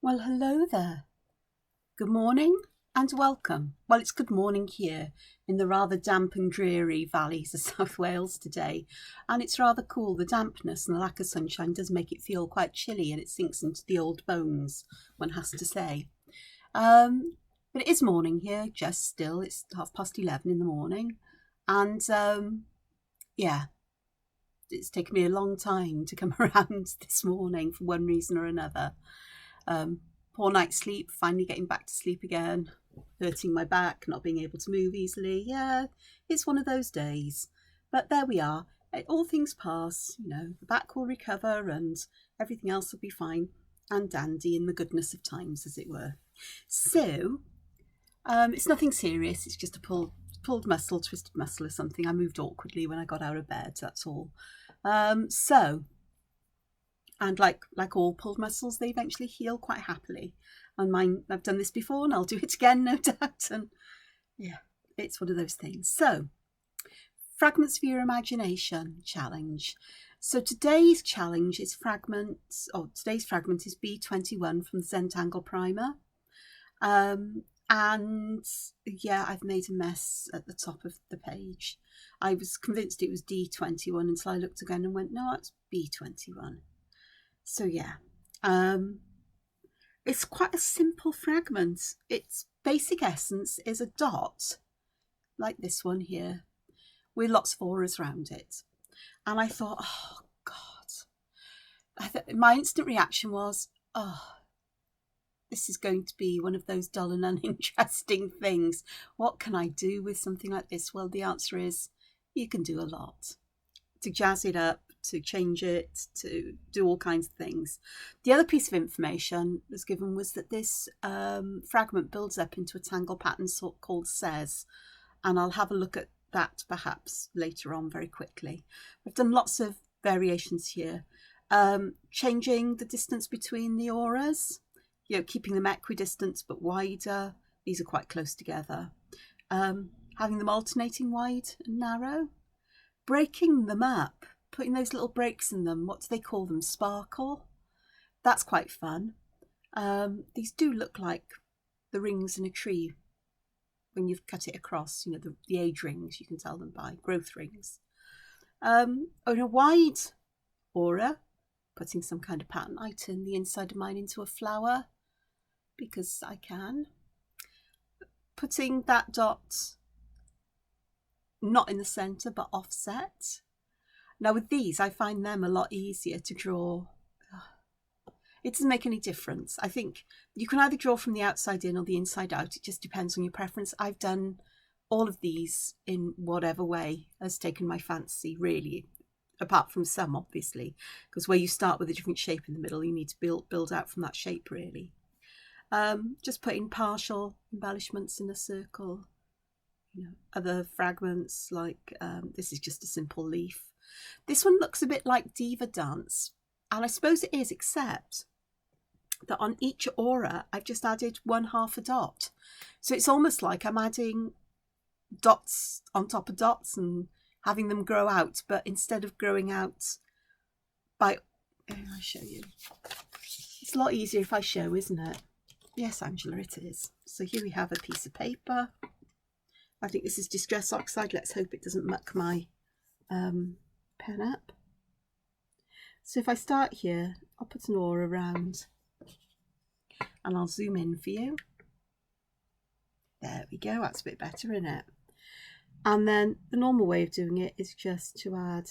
Well, hello there. Good morning and welcome. Well, it's good morning here in the rather damp and dreary valleys of South Wales today. And it's rather cool. The dampness and the lack of sunshine does make it feel quite chilly and it sinks into the old bones, one has to say. But it is morning here, just still. It's 11:30 in the morning. And yeah, it's taken me a long time to come around this morning for one reason or another. Poor night's sleep, finally getting back to sleep again, hurting my back, not being able to move easily. Yeah, it's one of those days. But there we are. All things pass, the back will recover and everything else will be fine and dandy in the goodness of times, as it were. So, it's nothing serious. It's just a pulled muscle, twisted muscle or something. I moved awkwardly when I got out of bed, that's all. And like all pulled muscles, they eventually heal quite happily. And mine, I've done this before and I'll do it again, no doubt. And yeah, it's one of those things. So, Fragments for Your Imagination challenge. So today's challenge is today's fragment is B21 from the Tangle Primer. And yeah, I've made a mess at the top of the page. I was convinced it was D21 until I looked again and went, no, it's B21. So yeah, it's quite a simple fragment. Its basic essence is a dot, like this one here, with lots of auras around it. And I thought, oh God. My instant reaction was, oh, this is going to be one of those dull and uninteresting things. What can I do with something like this? Well, the answer is you can do a lot to jazz it up, to change it, to do all kinds of things. The other piece of information was given was that this fragment builds up into a tangle pattern called Says, and I'll have a look at that perhaps later on very quickly. We've done lots of variations here, changing the distance between the auras, keeping them equidistant but wider. These are quite close together. Having them alternating wide and narrow, breaking them up, putting those little breaks in them. What do they call them? Sparkle. That's quite fun. These do look like the rings in a tree when you've cut it across, the age rings, you can tell them by, growth rings. On a wide aura, putting some kind of pattern. I turn the inside of mine into a flower because I can. Putting that dot not in the centre but offset. Now with these, I find them a lot easier to draw. It doesn't make any difference. I think you can either draw from the outside in or the inside out. It just depends on your preference. I've done all of these in whatever way has taken my fancy, really, apart from some, obviously, because where you start with a different shape in the middle, you need to build out from that shape, really. Just putting partial embellishments in a circle. Other fragments, like this is just a simple leaf. This one looks a bit like Diva Dance, and I suppose it is, except that on each aura I've just added 1/2 a dot. So it's almost like I'm adding dots on top of dots and having them grow out, but instead of growing out by... I'll show you. It's a lot easier if I show, isn't it? Yes, Angela, it is. So here we have a piece of paper. I think this is Distress Oxide. Let's hope it doesn't muck my pen up. So if I start here, I'll put an aura around and I'll zoom in for you. There we go, that's a bit better, isn't it? And then the normal way of doing it is just to add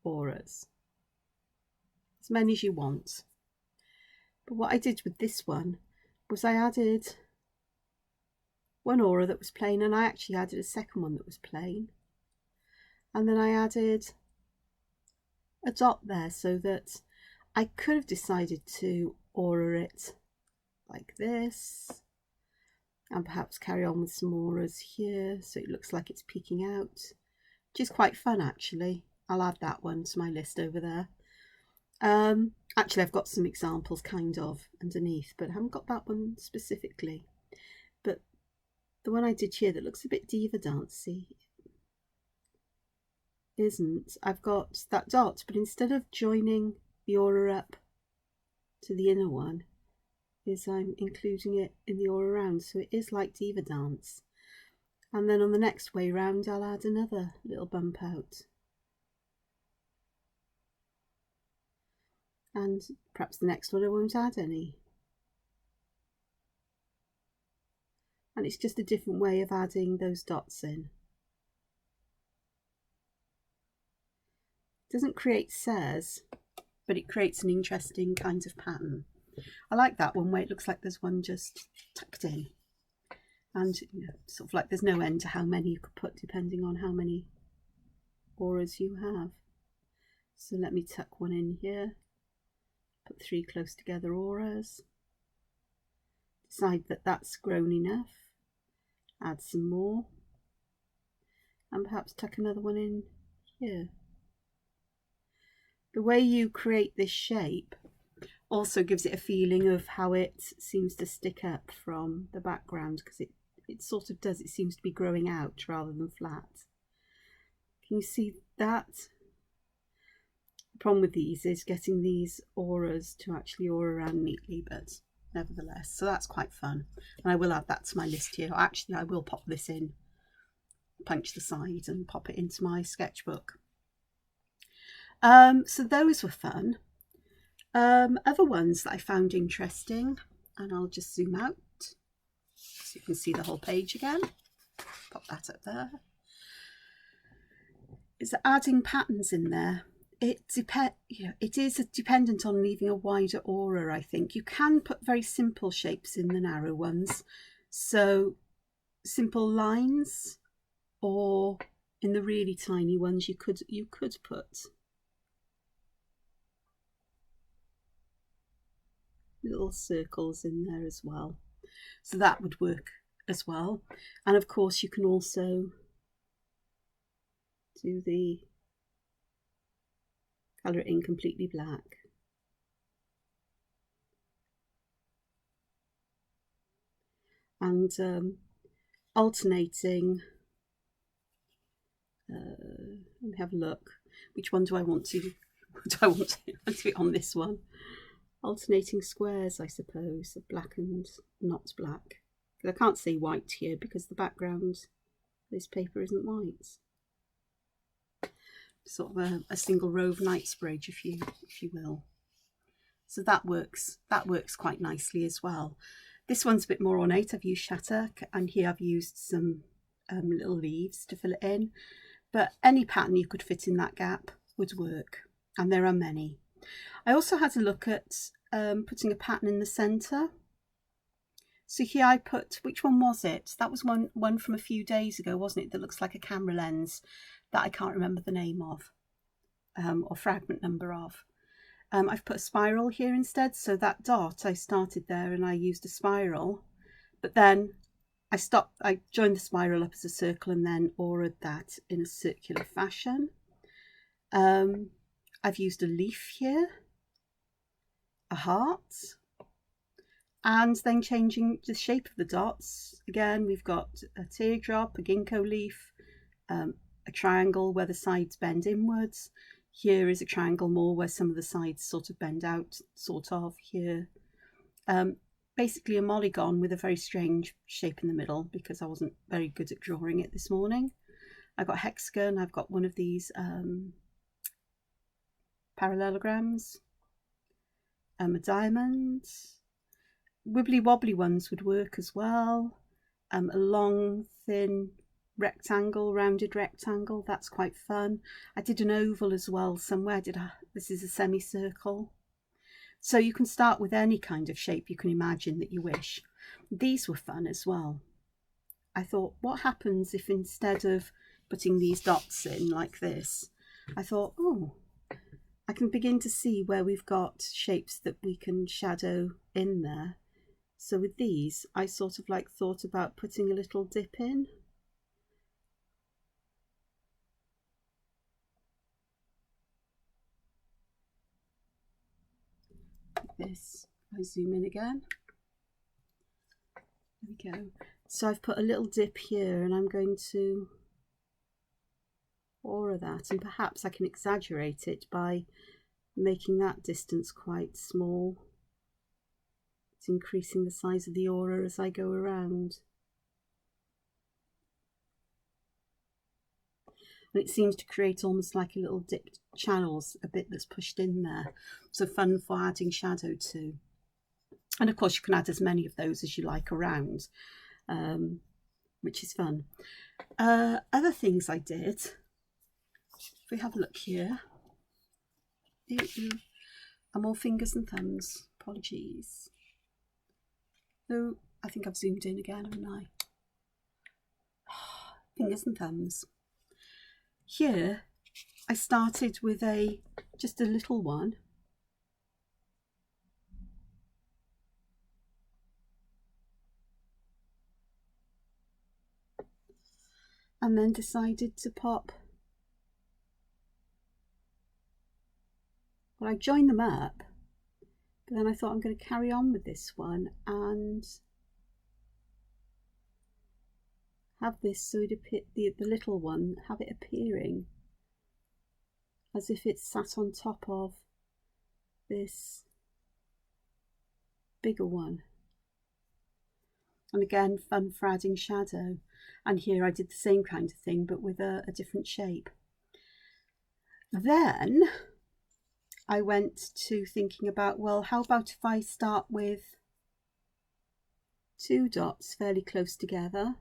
auras, as many as you want. But what I did with this one was I added one aura that was plain, and I actually added a second one that was plain. And then I added a dot there so that I could have decided to aura it like this and perhaps carry on with some auras here so it looks like it's peeking out, which is quite fun actually. I'll add that one to my list over there. Actually, I've got some examples kind of underneath, but I haven't got that one specifically. But the one I did here that looks a bit Diva Dancey isn't. I've got that dot, but instead of joining the aura up to the inner one is I'm including it in the all around, so it is like Diva Dance. And then on the next way round I'll add another little bump out, and perhaps the next one I won't add any. And it's just a different way of adding those dots in. It doesn't create says, but it creates an interesting kind of pattern. I like that one where it looks like there's one just tucked in, and you know, sort of like there's no end to how many you could put depending on how many auras you have. So let me tuck one in here, put 3 close together auras, decide that that's grown enough, add some more, and perhaps tuck another one in here. The way you create this shape also gives it a feeling of how it seems to stick up from the background, because it sort of does, it seems to be growing out rather than flat. Can you see that? The problem with these is getting these auras to actually aura around neatly, but nevertheless, so that's quite fun. And I will add that to my list here. Actually, I will pop this in, punch the side and pop it into my sketchbook. So those were fun. Other ones that I found interesting, and I'll just zoom out so you can see the whole page again. Pop that up there. Is adding patterns in there. It is dependent on leaving a wider aura, I think. You can put very simple shapes in the narrow ones, so simple lines, or in the really tiny ones you could put little circles in there as well, so that would work as well. And of course you can also do the colour it in completely black. And alternating, let me have a look, which one do I want to do it on this one? Alternating squares, I suppose, of black and not black. I can't say white here because the background, this paper isn't white. Sort of a single row of Knightsbridge, if you will. So that works quite nicely as well. This one's a bit more ornate. I've used Shattuck, and here I've used some little leaves to fill it in. But any pattern you could fit in that gap would work, and there are many. I also had a look at putting a pattern in the centre. So here I put, which one was it? That was one from a few days ago, wasn't it? That looks like a camera lens that I can't remember the name of, or fragment number of. I've put a spiral here instead, so that dot, I started there and I used a spiral, but then I stopped, I joined the spiral up as a circle and then auraed that in a circular fashion. I've used a leaf here, a heart, and then changing the shape of the dots. Again, we've got a teardrop, a ginkgo leaf, a triangle where the sides bend inwards. Here is a triangle more where some of the sides sort of bend out, sort of here. Basically a polygon with a very strange shape in the middle because I wasn't very good at drawing it this morning. I've got hexagon, I've got one of these parallelograms, a diamond. Wibbly wobbly ones would work as well. A long, thin rectangle, rounded rectangle, that's quite fun. I did an oval as well somewhere. This is a semicircle. So you can start with any kind of shape you can imagine that you wish. These were fun as well. I thought, what happens if instead of putting these dots in like this, I thought, oh, I can begin to see where we've got shapes that we can shadow in there. So with these, I sort of like thought about putting a little dip in. This, I zoom in again, there we go. So I've put a little dip here and I'm going to aura that, and perhaps I can exaggerate it by making that distance quite small It's increasing the size of the aura as I go around. And it seems to create almost like a little dipped channels, a bit that's pushed in there. So fun for adding shadow to. And of course you can add as many of those as you like around, which is fun. Other things I did, if we have a look here, I'm all fingers and thumbs, apologies. Oh, I think I've zoomed in again, haven't I? Fingers and thumbs. Here I started with just a little one, and then decided to pop, well, I joined them up, but then I thought I'm going to carry on with this one and have this so it appear, the little one, have it appearing as if it's sat on top of this bigger one. And again, fun for adding shadow. And here I did the same kind of thing, but with a different shape. Then I went to thinking about, well, how about if I start with 2 dots fairly close together,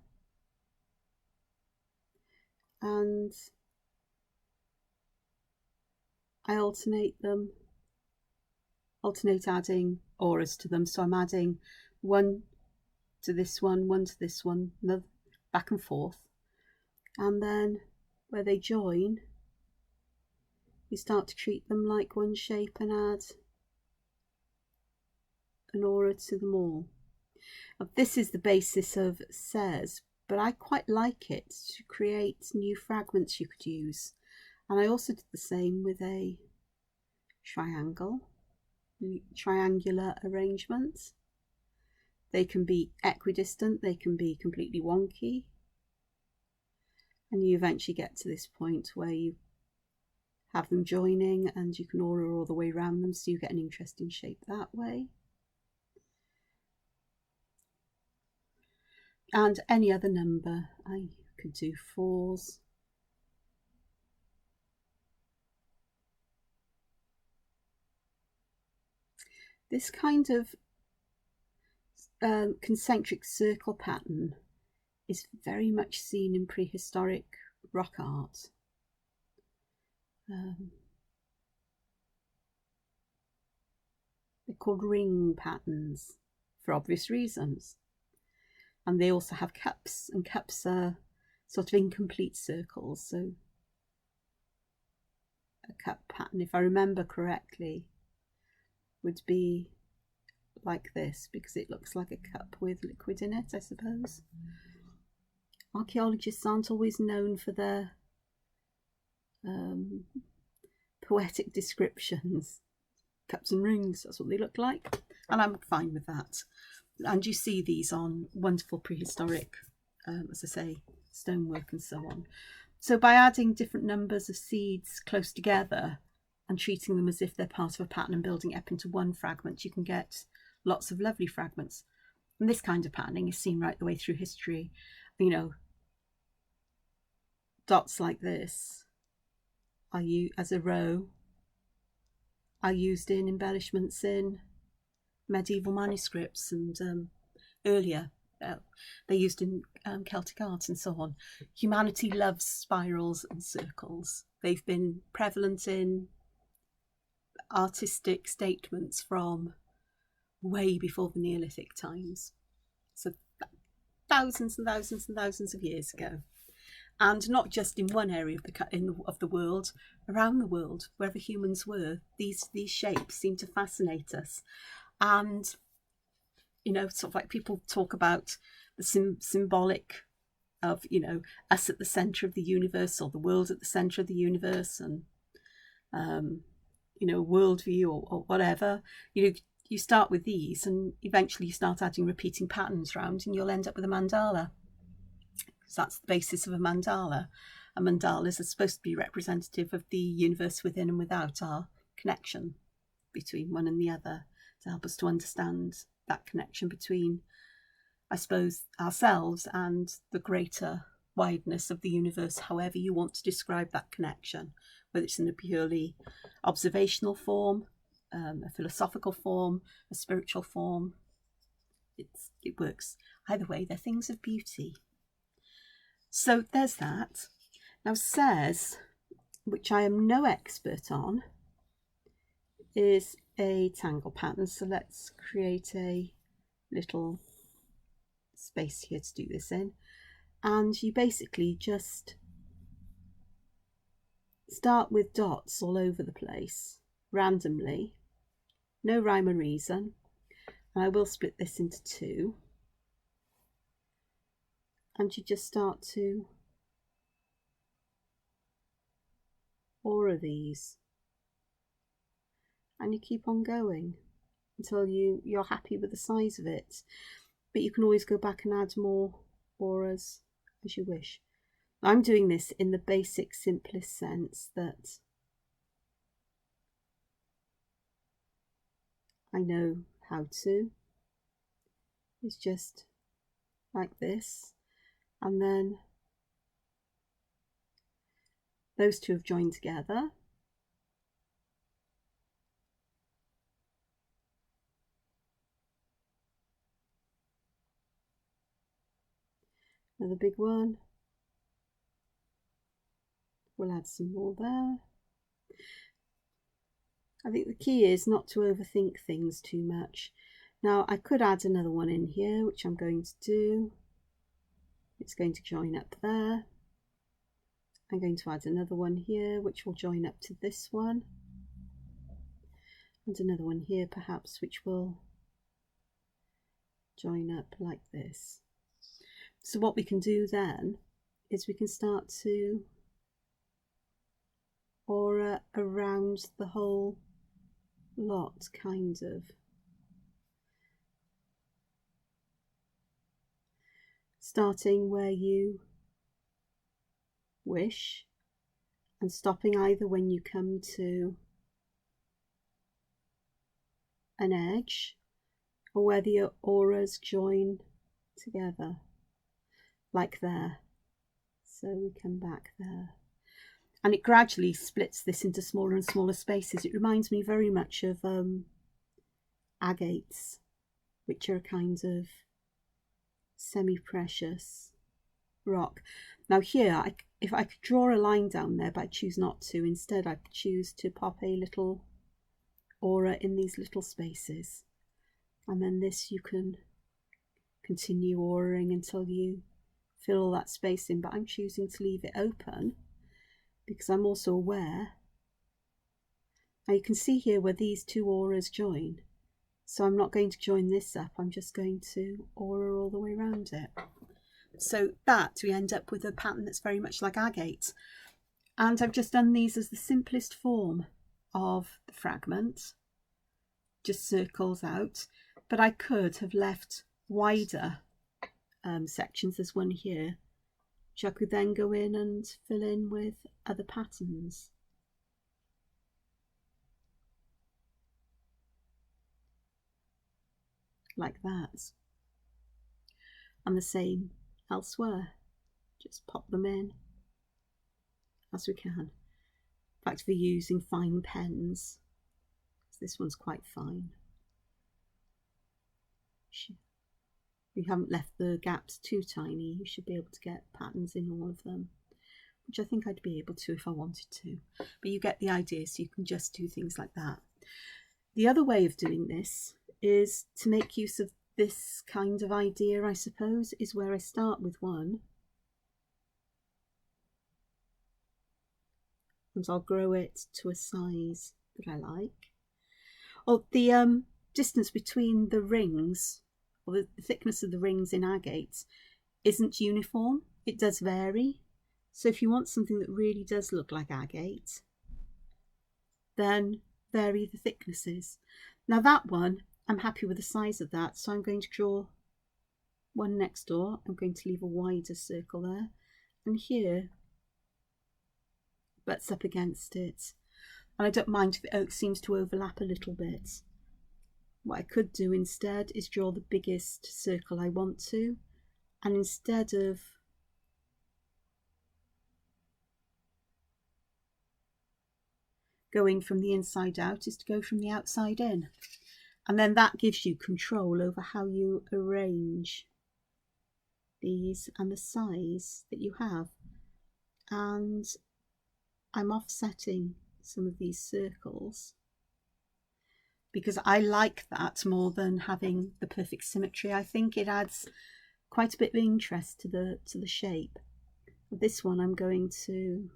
and I alternate adding auras to them. So I'm adding one to this one to this one, back and forth. And then where they join, you start to treat them like one shape and add an aura to them all. Now, this is the basis of Says, but I quite like it to create new fragments you could use. And I also did the same with a triangular arrangement. They can be equidistant, they can be completely wonky, and you eventually get to this point where you have them joining and you can aura all the way around them, so you get an interesting shape that way. And any other number, I could do 4s. This kind of concentric circle pattern is very much seen in prehistoric rock art. They're called ring patterns for obvious reasons. And they also have cups, and cups are sort of incomplete circles. So a cup pattern, if I remember correctly, would be like this, because it looks like a cup with liquid in it, I suppose. Archaeologists aren't always known for their poetic descriptions. Cups and rings, that's what they look like, and I'm fine with that. And you see these on wonderful prehistoric, as I say, stonework and so on. So by adding different numbers of seeds close together and treating them as if they're part of a pattern and building it up into one fragment, you can get lots of lovely fragments. And this kind of patterning is seen right the way through history. You know, dots like this are used as a row, are used in embellishments in medieval manuscripts, and earlier they're used in Celtic art and so on. Humanity loves spirals and circles. They've been prevalent in artistic statements from way before the Neolithic times, so thousands and thousands and thousands of years ago. And not just in one area of the world, around the world, wherever humans were, these shapes seem to fascinate us. And, you know, sort of like people talk about the symbolic of, you know, us at the centre of the universe, or the world at the centre of the universe, and, you know, worldview or whatever. You know, you start with these and eventually you start adding repeating patterns round and you'll end up with a mandala. So that's the basis of a mandala. And mandalas are supposed to be representative of the universe within and without, our connection between one and the other. to help us to understand that connection between, I suppose, ourselves and the greater wideness of the universe, however you want to describe that connection, whether it's in a purely observational form, a philosophical form, a spiritual form. It works either way. They're things of beauty. So there's that. Now says, which I am no expert on, is a tangle pattern. So let's create a little space here to do this in. And you basically just start with dots all over the place, randomly, no rhyme or reason. And I will split this into two. And you just start to aura these. And you keep on going until you're happy with the size of it. But you can always go back and add more auras as you wish. I'm doing this in the basic, simplest sense that I know how to. It's just like this. And then those two have joined together. Another big one. We'll add some more there. I think the key is not to overthink things too much. Now I could add another one in here, which I'm going to do. It's going to join up there. I'm going to add another one here, which will join up to this one. And another one here perhaps, which will join up like this. So what we can do then is we can start to aura around the whole lot, kind of. Starting where you wish and stopping either when you come to an edge or where the auras join together, like there. So we come back there. And it gradually splits this into smaller and smaller spaces. It reminds me very much of agates, which are a kind of semi-precious rock. Now here, if I could draw a line down there, but I choose not to. Instead, I could choose to pop a little aura in these little spaces. And then this you can continue auraing until you fill all that space in. But I'm choosing to leave it open because I'm also aware. Now you can see here where these two auras join. So I'm not going to join this up, I'm just going to aura all the way around it. So that we end up with a pattern that's very much like agate. And I've just done these as the simplest form of the fragment, just circles out. But I could have left wider sections. There's one here, which I could then go in and fill in with other patterns. Like that. And the same elsewhere. Just pop them in as we can. In fact, we're using fine pens. This one's quite fine. We haven't left the gaps too tiny. You should be able to get patterns in all of them, which I think I'd be able to if I wanted to. But you get the idea, so you can just do things like that. The other way of doing this is to make use of this kind of idea, I suppose, is where I start with one. And I'll grow it to a size that I like. Or the distance between the rings, or the thickness of the rings in agate, isn't uniform. It does vary. So if you want something that really does look like agate, then vary the thicknesses. Now that one, I'm happy with the size of that, so I'm going to draw one next door. I'm going to leave a wider circle there, and here butts up against it. And I don't mind if it seems to overlap a little bit. what I could do instead is draw the biggest circle I want to, and instead of going from the inside out is to go from the outside in. And then that gives you control over how you arrange these and the size that you have. And I'm offsetting some of these circles because I like that more than having the perfect symmetry. I think it adds quite a bit of interest to the shape. This one I'm going to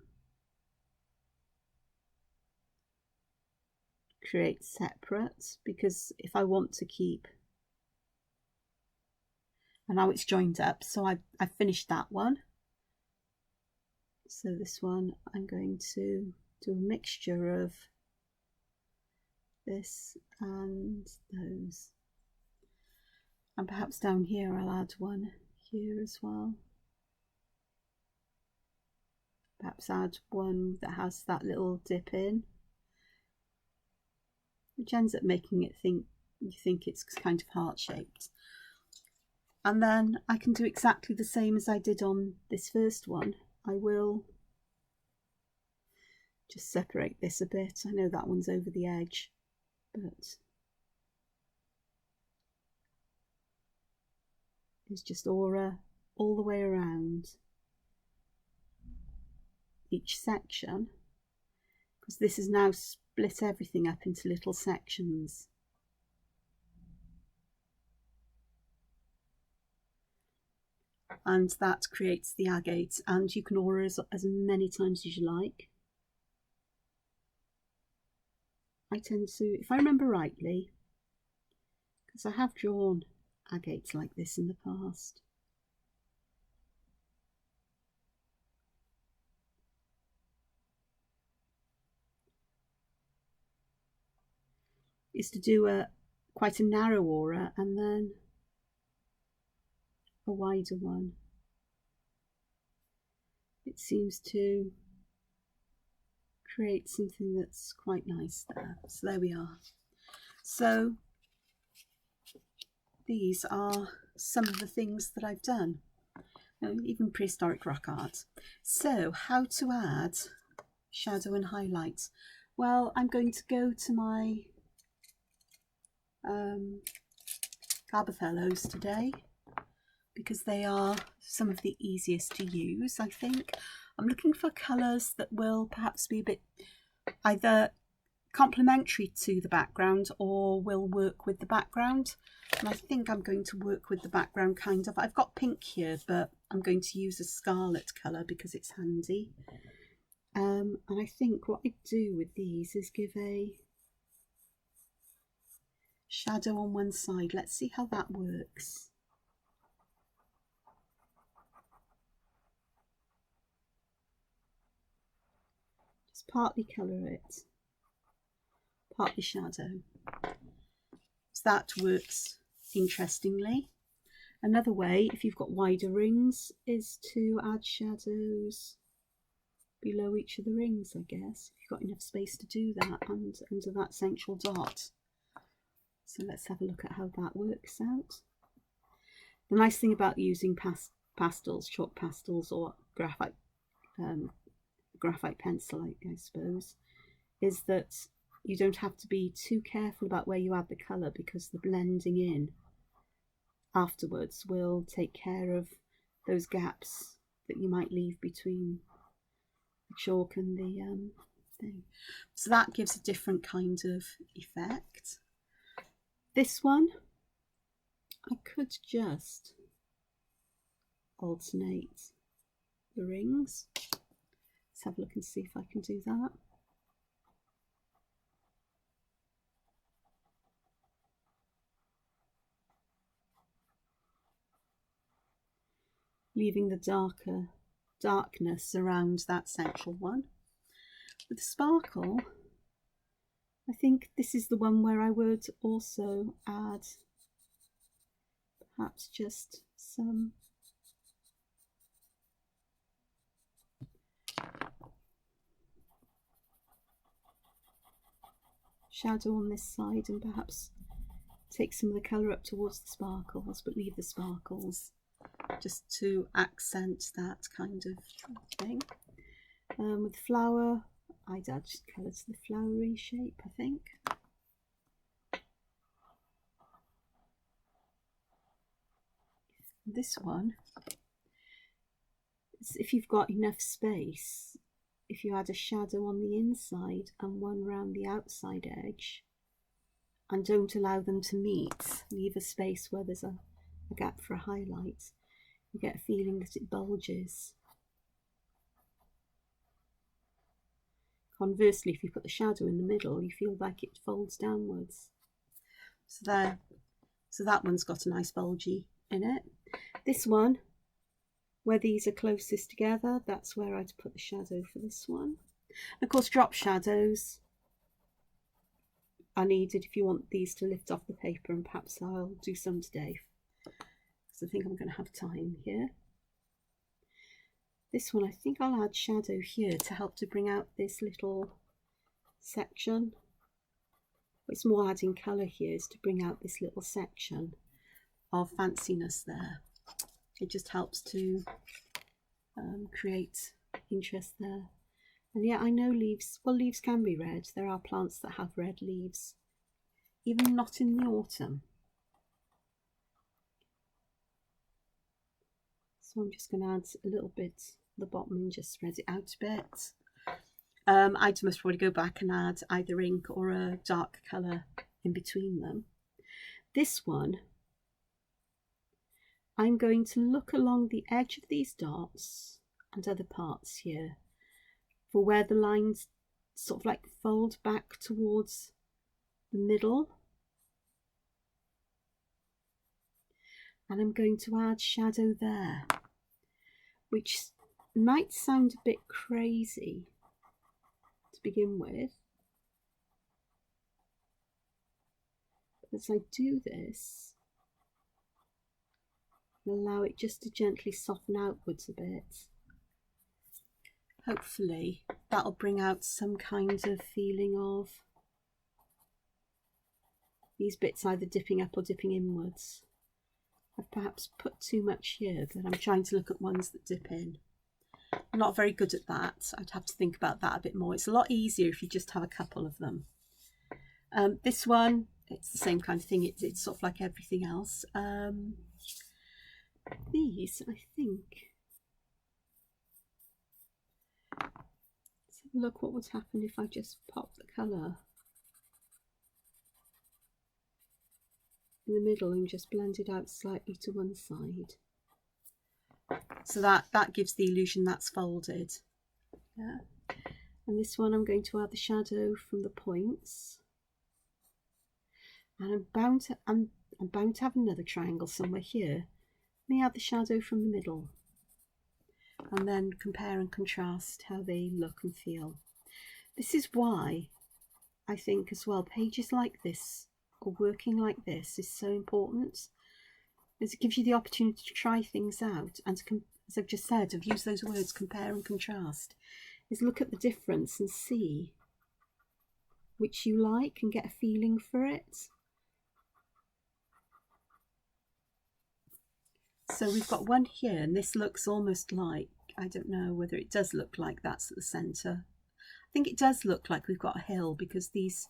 create separate, because if I want to keep, and now it's joined up, so I finished that one. So this one I'm going to do a mixture of this and those, and perhaps down here I'll add one here as well. Perhaps add one that has that little dip in, which ends up making it you think it's kind of heart-shaped. And then I can do exactly the same as I did on this first one. I will just separate this a bit. I know that one's over the edge, but it's just aura all the way around each section, because this has now split everything up into little sections. And that creates the agate, and you can aura as many times as you like. I tend to, if I remember rightly, because I have drawn agates like this in the past, is to do quite a narrow aura and then a wider one. It seems to create something that's quite nice there. So there we are. So these are some of the things that I've done, even prehistoric rock art. So how to add shadow and highlights? Well, I'm going to go to my Garberfellows today, because they are some of the easiest to use, I think. I'm looking for colours that will perhaps be a bit either complementary to the background or will work with the background. And I think I'm going to work with the background kind of. I've got pink here, but I'm going to use a scarlet colour because it's handy. And I think what I do with these is give a shadow on one side. Let's see how that works. Just partly colour it, partly shadow. So that works interestingly. Another way, if you've got wider rings, is to add shadows below each of the rings, I guess, if you've got enough space to do that, and under that central dot. So let's have a look at how that works out. The nice thing about using pastels, chalk pastels, or graphite pencil, I suppose, is that you don't have to be too careful about where you add the colour, because the blending in afterwards will take care of those gaps that you might leave between the chalk and the thing. So that gives a different kind of effect. This one, I could just alternate the rings. Let's have a look and see if I can do that. Leaving the darkness around that central one. With the sparkle, I think this is the one where I would also add perhaps just some shadow on this side, and perhaps take some of the colour up towards the sparkles, but leave the sparkles just to accent that kind of thing. With flower, I'd add colour to the flowery shape, I think. This one, if you've got enough space, if you add a shadow on the inside and one round the outside edge, and don't allow them to meet, leave a space where there's a gap for a highlight, you get a feeling that it bulges. Conversely, if you put the shadow in the middle, you feel like it folds downwards. So there, so that one's got a nice bulgy in it. This one, where these are closest together, that's where I'd put the shadow for this one. And of course, drop shadows are needed if you want these to lift off the paper, and perhaps I'll do some today, because I think I'm going to have time here. This one, I think I'll add shadow here to help to bring out this little section. It's more adding colour here is to bring out this little section of fanciness there. It just helps to create interest there. And yeah, I know leaves, well, leaves can be red. There are plants that have red leaves, even not in the autumn. So I'm just going to add a little bit at the bottom and just spread it out a bit. I'd must probably go back and add either ink or a dark colour in between them. This one, I'm going to look along the edge of these dots and other parts here for where the lines sort of like fold back towards the middle. And I'm going to add shadow there, which might sound a bit crazy to begin with. But as I do this, I'll allow it just to gently soften outwards a bit. Hopefully that'll bring out some kind of feeling of these bits either dipping up or dipping inwards. I've perhaps put too much here, but I'm trying to look at ones that dip in. I'm not very good at that. I'd have to think about that a bit more. It's a lot easier if you just have a couple of them. This one, it's the same kind of thing. It's sort of like everything else. These, I think. Let's have a look what would happen if I just pop the colour in the middle and just blend it out slightly to one side. So that gives the illusion that's folded. Yeah. And this one I'm going to add the shadow from the points. And I'm bound to have another triangle somewhere here. Let me add the shadow from the middle. And then compare and contrast how they look and feel. This is why I think as well pages like this or working like this is so important, as it gives you the opportunity to try things out and to, as I've just said, I've used those words, compare and contrast, is look at the difference and see which you like and get a feeling for it. So we've got one here, and this looks almost like, I don't know whether it does look like that's at the centre. I think it does look like we've got a hill because these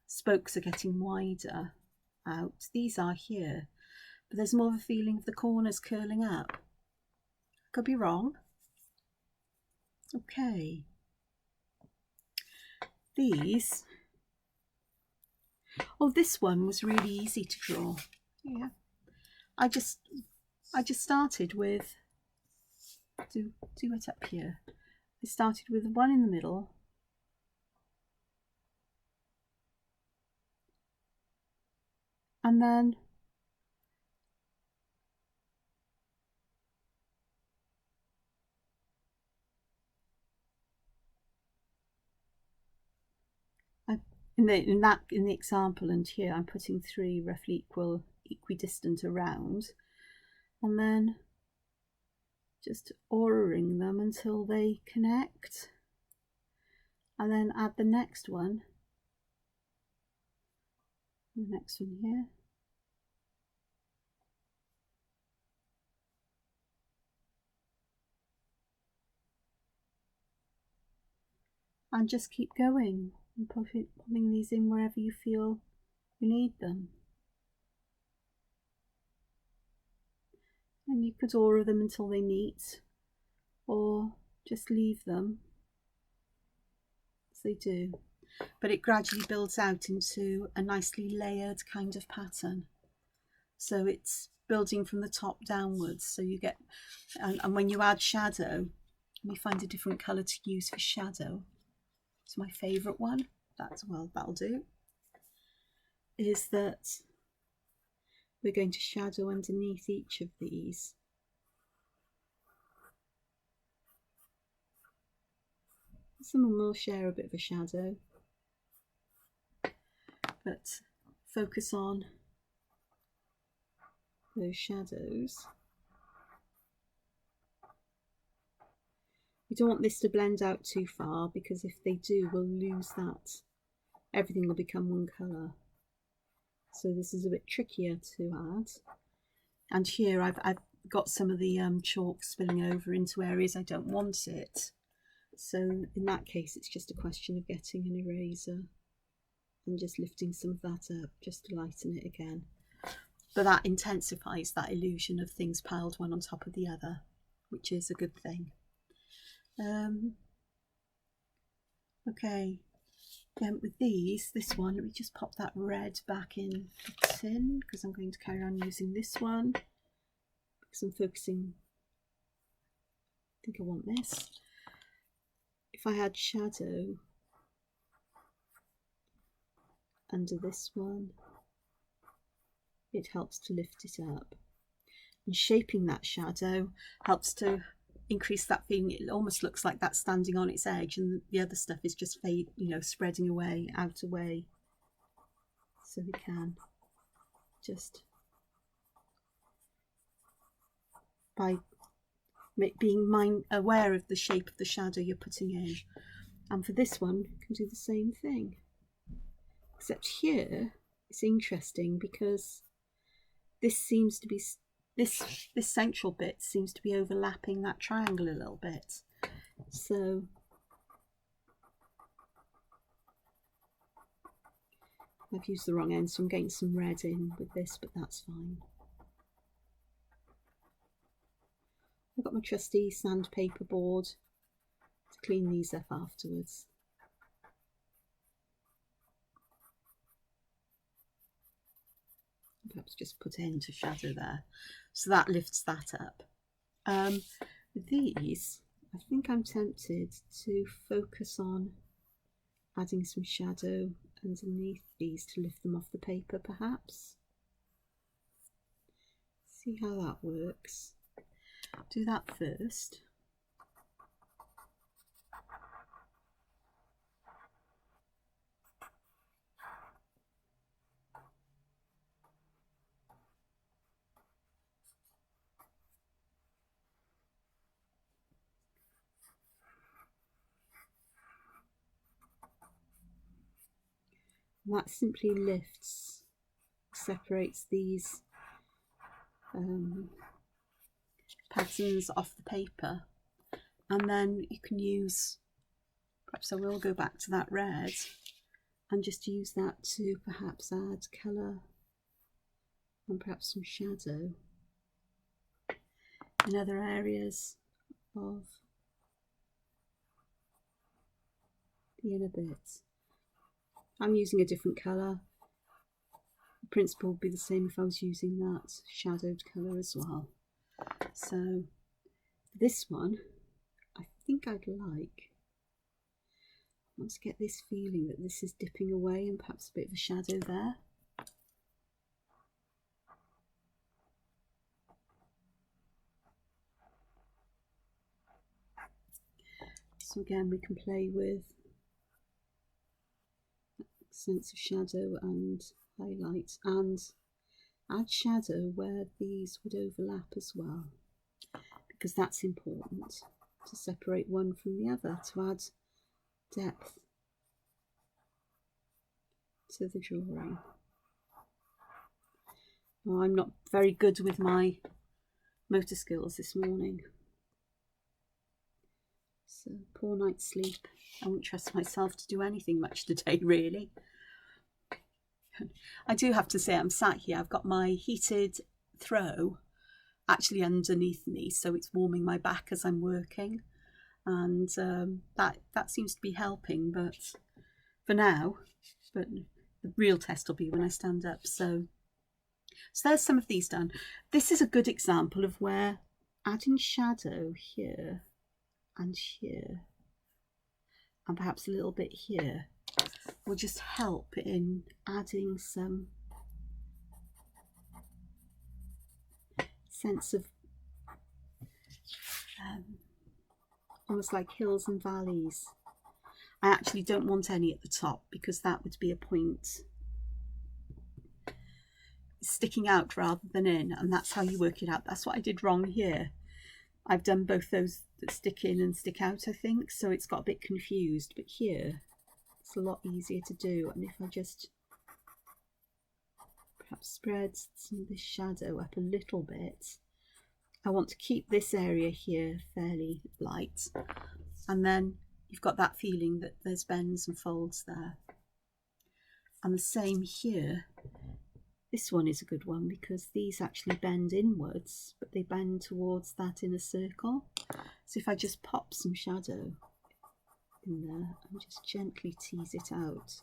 spokes are getting wider out. These are here, but there's more of a feeling of the corners curling up. Could be wrong. Okay. These. Oh, this one was really easy to draw. Yeah. I just started with, do it up here. I started with one in the middle. And then in the example, and here I'm putting 3 roughly equidistant around, and then just auraing them until they connect, and then add the next one here, and just keep going and popping these in wherever you feel you need them. And you could order them until they meet, or just leave them as they do. But it gradually builds out into a nicely layered kind of pattern. So it's building from the top downwards. So you get, and when you add shadow, we find a different colour to use for shadow. It's my favourite one. That'll do. Is that we're going to shadow underneath each of these. Some of them will share a bit of a shadow, but focus on those shadows. We don't want this to blend out too far, because if they do, we'll lose that. Everything will become one colour. So this is a bit trickier to add. And here I've got some of the chalk spilling over into areas I don't want it. So in that case, it's just a question of getting an eraser and just lifting some of that up just to lighten it again. But that intensifies that illusion of things piled one on top of the other, which is a good thing. Okay, then with this one, let me just pop that red back in the tin, because I'm going to carry on using this one, because I'm focusing, I think I want this. If I had shadow under this one, it helps to lift it up. And shaping that shadow helps to increase that feeling. It almost looks like that's standing on its edge, and the other stuff is just spreading away, out away. So we can just, by being aware of the shape of the shadow you're putting in. And for this one, you can do the same thing. Except here, it's interesting because this seems to be, this central bit seems to be overlapping that triangle a little bit. So I've used the wrong end, so I'm getting some red in with this, but that's fine. I've got my trusty sandpaper board to clean these up afterwards. Perhaps just put into shadow there, so that lifts that up. These, I think I'm tempted to focus on adding some shadow underneath these to lift them off the paper, perhaps. See how that works. Do that first. And that simply lifts, separates these patterns off the paper, and then you can use, perhaps I will go back to that red and just use that to perhaps add colour and perhaps some shadow in other areas of the inner bits. I'm using a different colour. The principle would be the same if I was using that shadowed colour as well. So this one, I think I'd like, I want to get this feeling that this is dipping away and perhaps a bit of a shadow there. So again, we can play with sense of shadow and highlight, and add shadow where these would overlap as well, because that's important to separate one from the other, to add depth to the drawing. Well, I'm not very good with my motor skills this morning, It's a poor night's sleep. I won't trust myself to do anything much today, really. I do have to say, I'm sat here, I've got my heated throw actually underneath me, so it's warming my back as I'm working, and that seems to be helping, but for now, but the real test will be when I stand up. So there's some of these done. This is a good example of where adding shadow here and here, and perhaps a little bit here, will just help in adding some sense of almost like hills and valleys. I actually don't want any at the top because that would be a point sticking out rather than in, and that's how you work it out. That's what I did wrong here. I've done both those that stick in and stick out, I think, so it's got a bit confused, but here it's a lot easier to do. And if I just perhaps spread some of this shadow up a little bit, I want to keep this area here fairly light, and then you've got that feeling that there's bends and folds there. And the same here. This one is a good one because these actually bend inwards, but they bend towards that inner circle. So if I just pop some shadow in there and just gently tease it out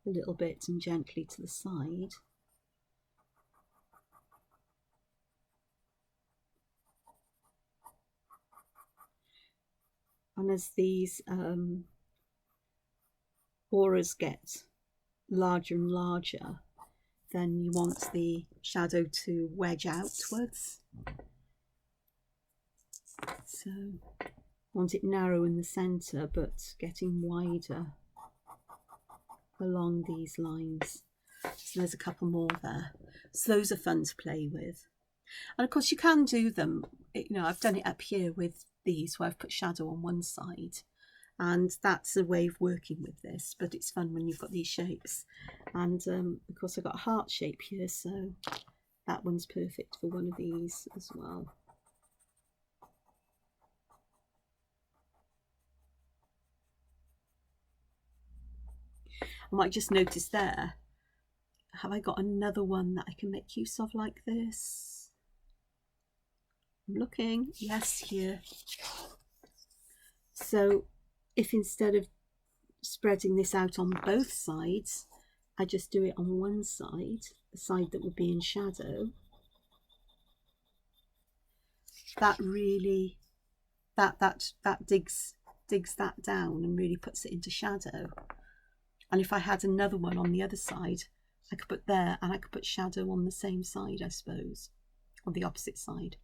a little bit and gently to the side, and as these auras get larger and larger, then you want the shadow to wedge outwards. So I want it narrow in the centre but getting wider along these lines. So there's a couple more there. So those are fun to play with. And of course you can do them, you know, I've done it up here with these where I've put shadow on one side, and that's a way of working with this, but it's fun when you've got these shapes. And of course I've got a heart shape here, so that one's perfect for one of these as well. I might just notice there, have I got another one that I can make use of like this? I'm looking, yes, here. So if instead of spreading this out on both sides, I just do it on one side, the side that would be in shadow, that really, that digs that down and really puts it into shadow. And if I had another one on the other side, I could put there, and I could put shadow on the same side, I suppose, on the opposite side.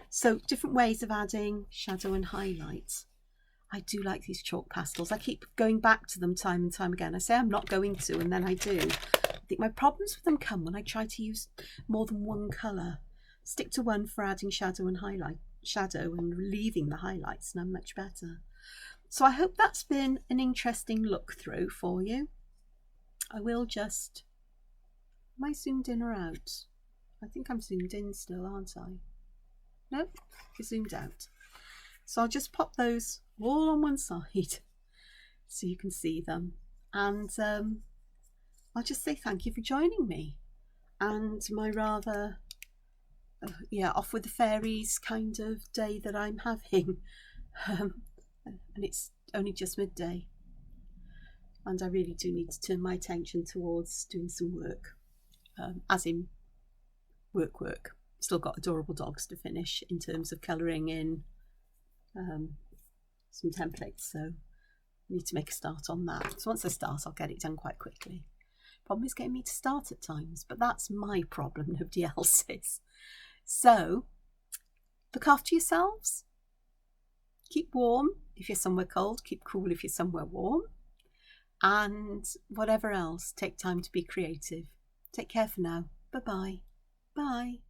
So different ways of adding shadow and highlights. I do like these chalk pastels. I keep going back to them time and time again. I say I'm not going to, and then I do. I think my problems with them come when I try to use more than one colour. Stick to one for adding shadow and shadow and leaving the highlights, and I'm much better. So I hope that's been an interesting look through for you. I will just, am I zoomed in or out? I think I'm zoomed in still, aren't I? Nope, you're zoomed out. So I'll just pop those all on one side so you can see them. And I'll just say thank you for joining me. And my rather, off with the fairies kind of day that I'm having. And it's only just midday. And I really do need to turn my attention towards doing some work, as in work. Still got adorable dogs to finish in terms of colouring in some templates, so I need to make a start on that. So once I start, I'll get it done quite quickly. Problem is getting me to start at times, but that's my problem, nobody else's. So look after yourselves, keep warm if you're somewhere cold, keep cool if you're somewhere warm, and whatever else, take time to be creative. Take care for now. Bye-bye. Bye.